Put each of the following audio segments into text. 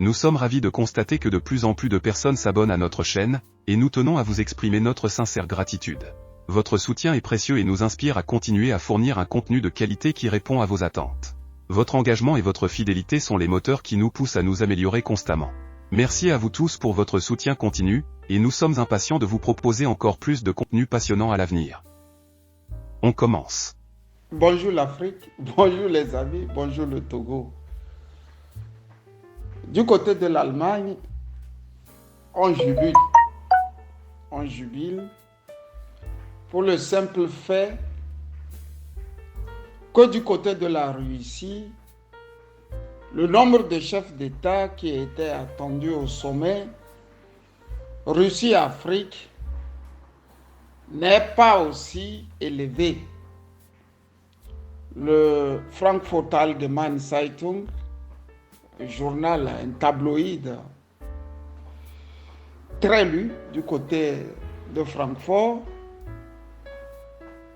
Nous sommes ravis de constater que de plus en plus de personnes s'abonnent à notre chaîne, et nous tenons à vous exprimer notre sincère gratitude. Votre soutien est précieux et nous inspire à continuer à fournir un contenu de qualité qui répond à vos attentes. Votre engagement et votre fidélité sont les moteurs qui nous poussent à nous améliorer constamment. Merci à vous tous pour votre soutien continu, et nous sommes impatients de vous proposer encore plus de contenu passionnant à l'avenir. On commence. Bonjour l'Afrique, bonjour les amis, bonjour le Togo. Du côté de l'Allemagne, on jubile pour le simple fait que du côté de la Russie, le nombre de chefs d'État qui étaient attendus au sommet Russie-Afrique n'est pas aussi élevé. Le Frankfurter Allgemeine Zeitung, journal, un tabloïd très lu du côté de Francfort,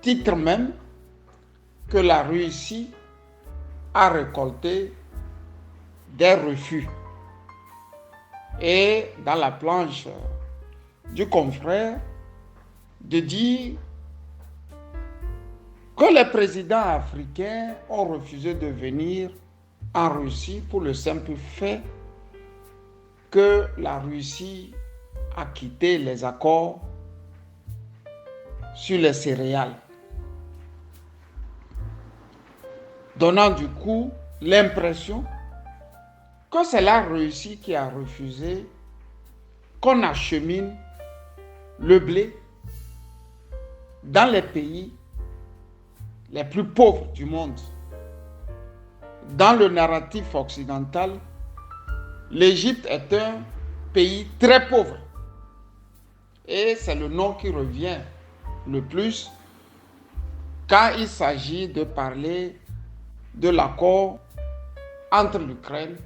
titre même que la Russie a récolté des refus. Et dans la planche du confrère, de dire que les présidents africains ont refusé de venir en Russie pour le simple fait que la Russie a quitté les accords sur les céréales, donnant du coup l'impression que c'est la Russie qui a refusé qu'on achemine le blé dans les pays les plus pauvres du monde. Dans le narratif occidental, l'Égypte est un pays très pauvre. Et c'est le nom qui revient le plus quand il s'agit de parler de l'accord entre l'Ukraine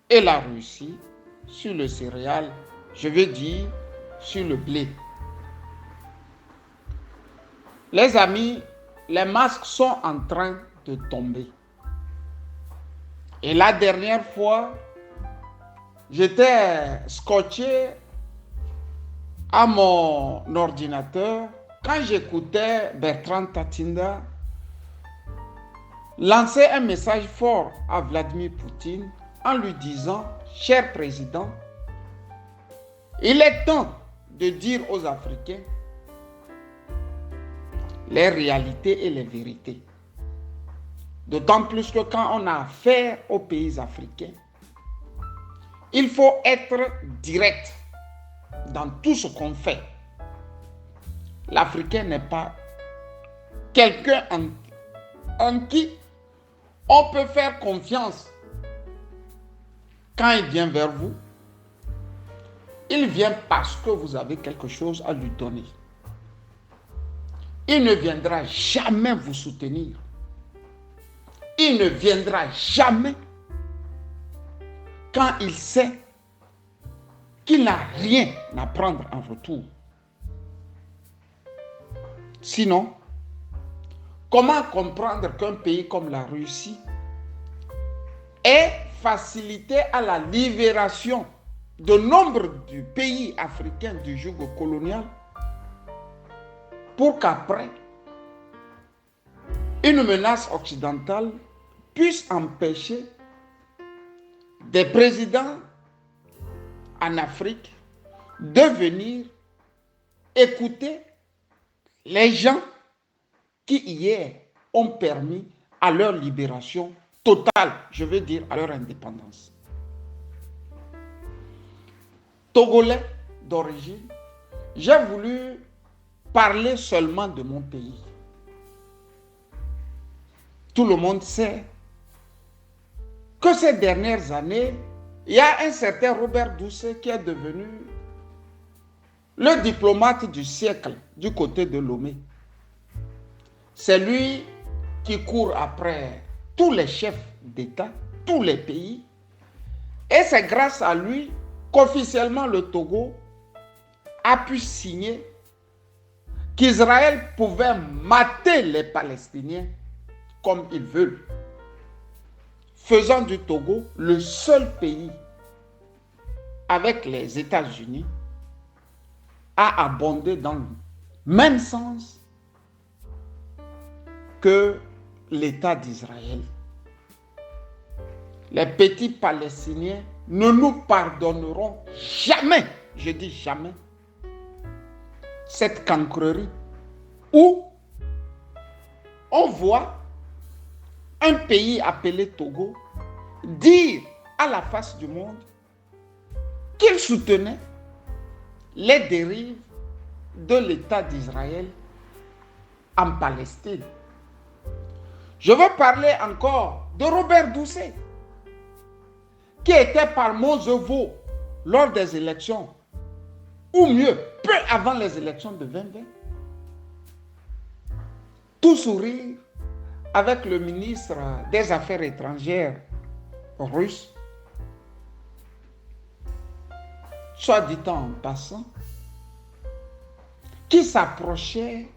et la Russie sur le céréal, je veux dire sur le blé. Les amis, les masques sont en train de tomber. Et la dernière fois, j'étais scotché à mon ordinateur quand j'écoutais Bertrand Tatinda lancer un message fort à Vladimir Poutine en lui disant « Cher président, il est temps de dire aux Africains les réalités et les vérités. » D'autant plus que quand on a affaire aux pays africains, il faut être direct dans tout ce qu'on fait. L'Africain n'est pas quelqu'un en qui on peut faire confiance. Quand il vient vers vous, il vient parce que vous avez quelque chose à lui donner. Il ne viendra jamais vous soutenir. Il ne viendra jamais quand il sait qu'il n'a rien à prendre en retour. Sinon, comment comprendre qu'un pays comme la Russie ait facilité à la libération de nombre de pays africains du joug colonial pour qu'après, une menace occidentale puisse empêcher des présidents en Afrique de venir écouter les gens qui hier ont permis à leur libération totale, je veux dire à leur indépendance. Togolais d'origine, j'ai voulu parler seulement de mon pays. Tout le monde sait que ces dernières années, il y a un certain Robert Doucet qui est devenu le diplomate du siècle du côté de Lomé. C'est lui qui court après tous les chefs d'État, tous les pays. Et c'est grâce à lui qu'officiellement le Togo a pu signer qu'Israël pouvait mater les Palestiniens comme ils veulent, faisant du Togo le seul pays avec les États-Unis a abondé dans le même sens que l'État d'Israël. Les petits Palestiniens ne nous pardonneront jamais, je dis jamais, cette cancrerie où on voit un pays appelé Togo dire à la face du monde qu'il soutenait les dérives de l'État d'Israël en Palestine. Je veux parler encore de Robert Doucet, qui était par Montzeveau lors des élections, ou mieux, peu avant les élections de 2020. Tout sourire avec le ministre des Affaires étrangères russe, soit dit en passant, qui s'approchait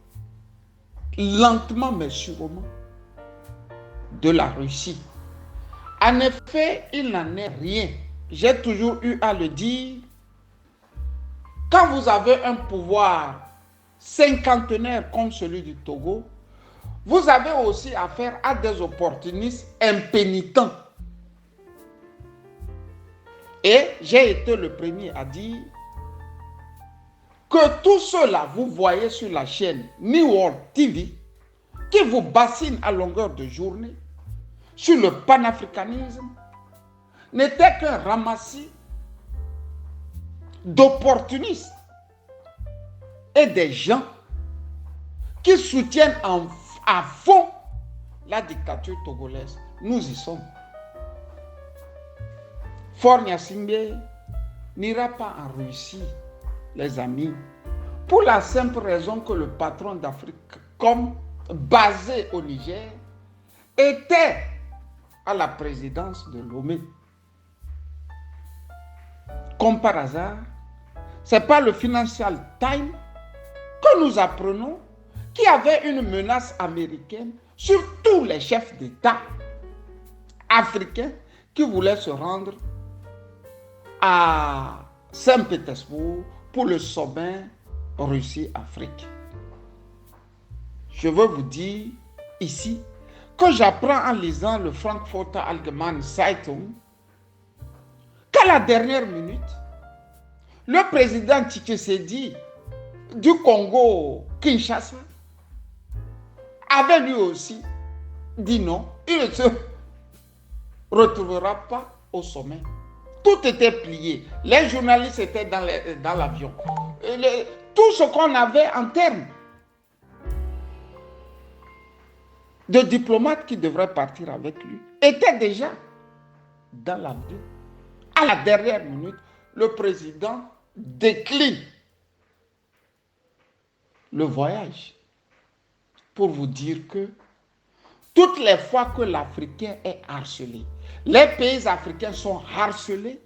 lentement mais sûrement de la Russie. En effet, il n'en est rien. J'ai toujours eu à le dire. Quand vous avez un pouvoir cinquantenaire comme celui du Togo, vous avez aussi affaire à des opportunistes impénitents. Et j'ai été le premier à dire que tout cela, vous voyez sur la chaîne New World TV, qui vous bassine à longueur de journée sur le panafricanisme, n'était qu'un ramassis d'opportunistes et des gens qui soutiennent à fond la dictature togolaise. Nous y sommes. Faure Gnassingbé n'ira pas en Russie, les amis, pour la simple raison que le patron d'Africom, basé au Niger, était à la présidence de Lomé. Comme par hasard, ce n'est pas le Financial Times que nous apprenons qu'il y avait une menace américaine sur tous les chefs d'État africains qui voulaient se rendre à Saint-Pétersbourg pour le sommet Russie-Afrique. Je veux vous dire ici que j'apprends en lisant le Frankfurter Allgemeine Zeitung qu'à la dernière minute, le président Tshisekedi du Congo-Kinshasa avait lui aussi dit non, il ne se retrouvera pas au sommet. Tout était plié. Les journalistes étaient dans l'avion. Tout ce qu'on avait en termes de diplomates qui devraient partir avec lui était déjà dans l'avion. À la dernière minute, le président décline le voyage pour vous dire que toutes les fois que l'Africain est harcelé, les pays africains sont harcelés,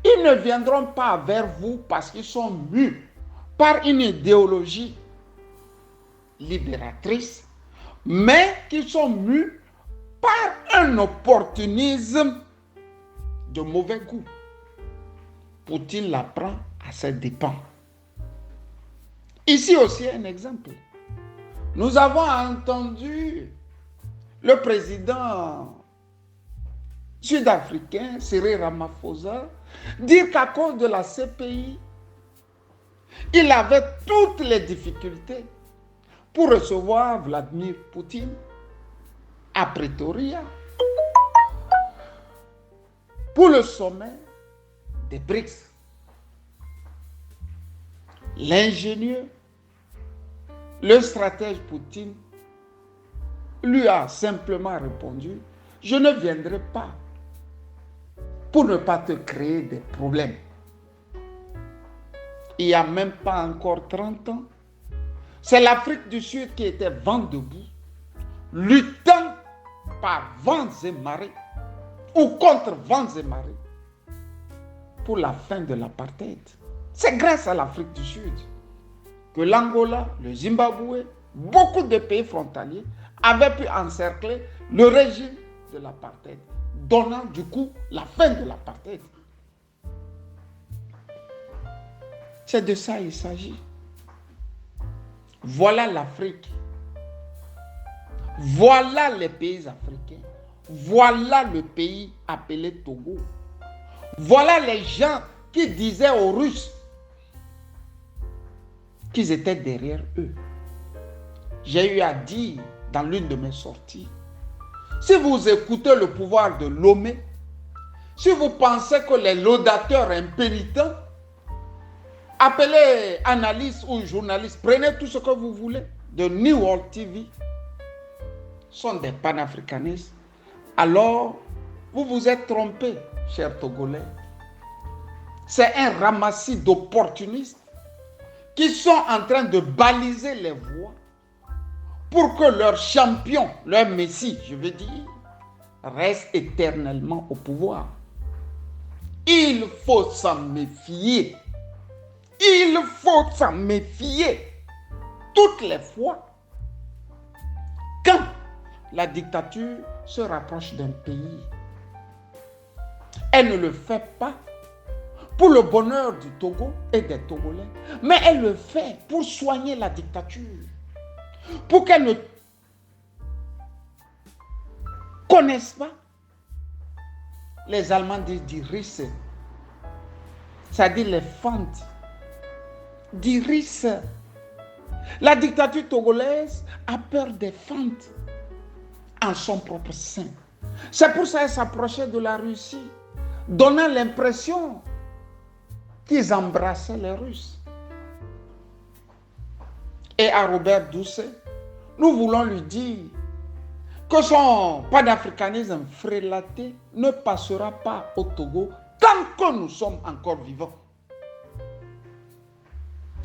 ils ne viendront pas vers vous parce qu'ils sont mus par une idéologie libératrice, mais qu'ils sont mus par un opportunisme de mauvais goût. Poutine l'apprend à ses dépens. Ici aussi un exemple. Nous avons entendu le président sud-africain, Cyril Ramaphosa, dire qu'à cause de la CPI, il avait toutes les difficultés pour recevoir Vladimir Poutine à Pretoria pour le sommet des BRICS. L'ingénieux, le stratège Poutine lui a simplement répondu: je ne viendrai pas pour ne pas te créer des problèmes. Il n'y a même pas encore 30 ans, c'est l'Afrique du Sud qui était vent debout, luttant par vents et marées, ou contre vents et marées, pour la fin de l'apartheid. C'est grâce à l'Afrique du Sud que l'Angola, le Zimbabwe, beaucoup de pays frontaliers avaient pu encercler le régime de l'apartheid, donnant du coup la fin de l'apartheid. C'est de ça il s'agit. Voilà l'Afrique. Voilà les pays africains. Voilà le pays appelé Togo. Voilà les gens qui disaient aux Russes qu'ils étaient derrière eux. J'ai eu à dire dans l'une de mes sorties, si vous écoutez le pouvoir de Lomé, si vous pensez que les laudateurs impénitents, appelez analystes ou journalistes, prenez tout ce que vous voulez de New World TV, sont des panafricanistes, alors vous vous êtes trompés, chers Togolais. C'est un ramassis d'opportunistes qui sont en train de baliser les voies pour que leur champion, leur messie, je veux dire, reste éternellement au pouvoir. Il faut s'en méfier. Il faut s'en méfier. Toutes les fois, quand la dictature se rapproche d'un pays, elle ne le fait pas pour le bonheur du Togo et des Togolais, mais elle le fait pour soigner la dictature, pour qu'elle ne connaisse pas. Les Allemands disent die Risse, c'est-à-dire les fentes. Die Risse. La dictature togolaise a peur des fentes en son propre sein. C'est pour ça qu'elle s'approchait de la Russie, donnant l'impression qu'ils embrassaient les Russes. Et à Robert Doucet, nous voulons lui dire que son panafricanisme frélaté ne passera pas au Togo tant que nous sommes encore vivants.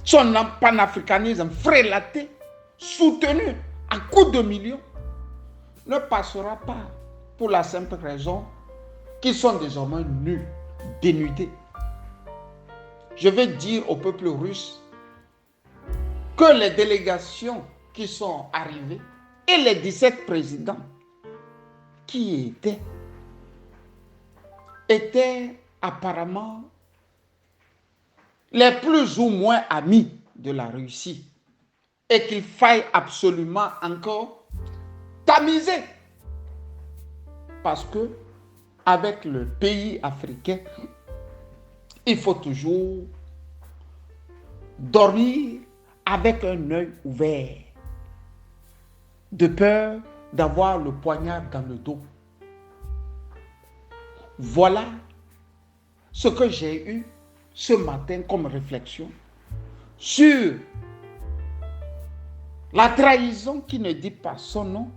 Son panafricanisme frélaté, soutenu à coups de millions, ne passera pas pour la simple raison qu'ils sont désormais nus, dénudés. Je vais dire au peuple russe que les délégations qui sont arrivées et les 17 présidents qui étaient apparemment les plus ou moins amis de la Russie et qu'il faille absolument encore tamiser. Parce que avec le pays africain, il faut toujours dormir avec un œil ouvert, de peur d'avoir le poignard dans le dos. Voilà ce que j'ai eu ce matin comme réflexion sur la trahison qui ne dit pas son nom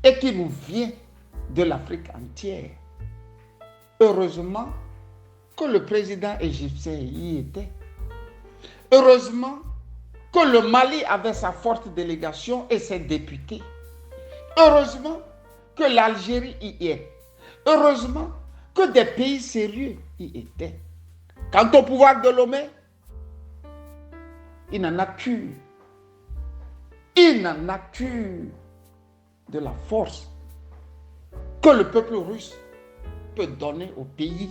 et qui nous vient de l'Afrique entière. Heureusement que le président égyptien y était. Heureusement que le Mali avait sa forte délégation et ses députés. Heureusement que l'Algérie y est. Heureusement que des pays sérieux y étaient. Quant au pouvoir de Lomé, il n'en a qu'une. Il n'en a qu'une de la force que le peuple russe peut donner au pays.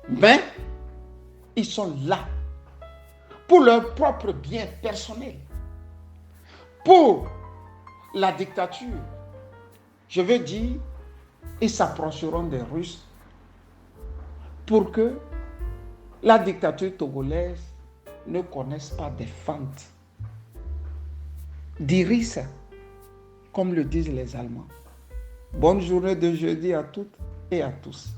Mais ils sont là pour leur propre bien personnel, pour la dictature. Je veux dire, ils s'approcheront des Russes pour que la dictature togolaise ne connaisse pas des fentes. D'Iris, comme le disent les Allemands. Bonne journée de jeudi à toutes et à tous.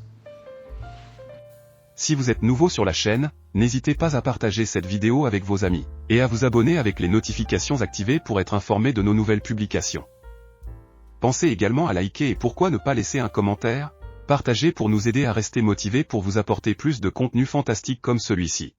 Si vous êtes nouveau sur la chaîne, n'hésitez pas à partager cette vidéo avec vos amis, et à vous abonner avec les notifications activées pour être informé de nos nouvelles publications. Pensez également à liker et pourquoi ne pas laisser un commentaire, partager pour nous aider à rester motivés pour vous apporter plus de contenu fantastique comme celui-ci.